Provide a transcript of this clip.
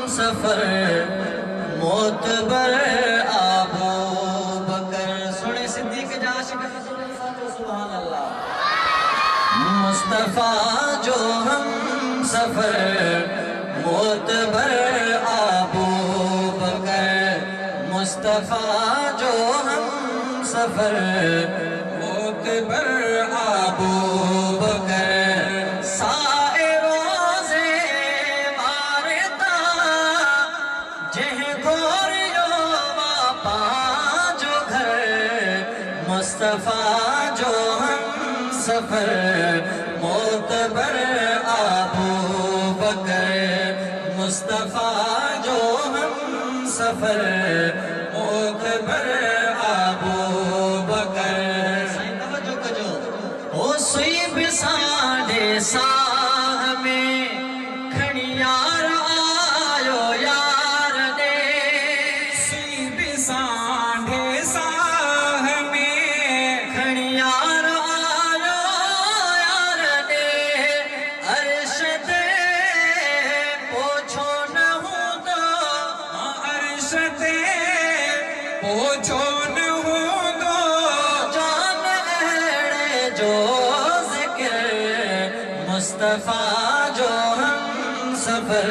سفر معتبر ابو بکر سنے صدیق جا عاشق سبحان اللہ مصطفیٰ جو ہم سفر معتبر ابو بکر مصطفیٰ جو ہم سفر معتبر ابو بکر سائے روزے مارتا جہ گوریو باپا جو گھر مصطفیٰ جو ہم سفر معتبر ابو بکر مصطفیٰ جو ہم سفر معتبر ابو بکر توجہ کجو او سوئی بساڈے ساہ میں کھڑی یار آیو یار دے سی بساڈے ساہ میں کھڑی یار آیو یار دے عرش دے پوچھو نہ ہوں تو عرش تے پوچھو نہ ہوں دو جان اڑے جو ذکر مصطفیٰ جو ہم سفر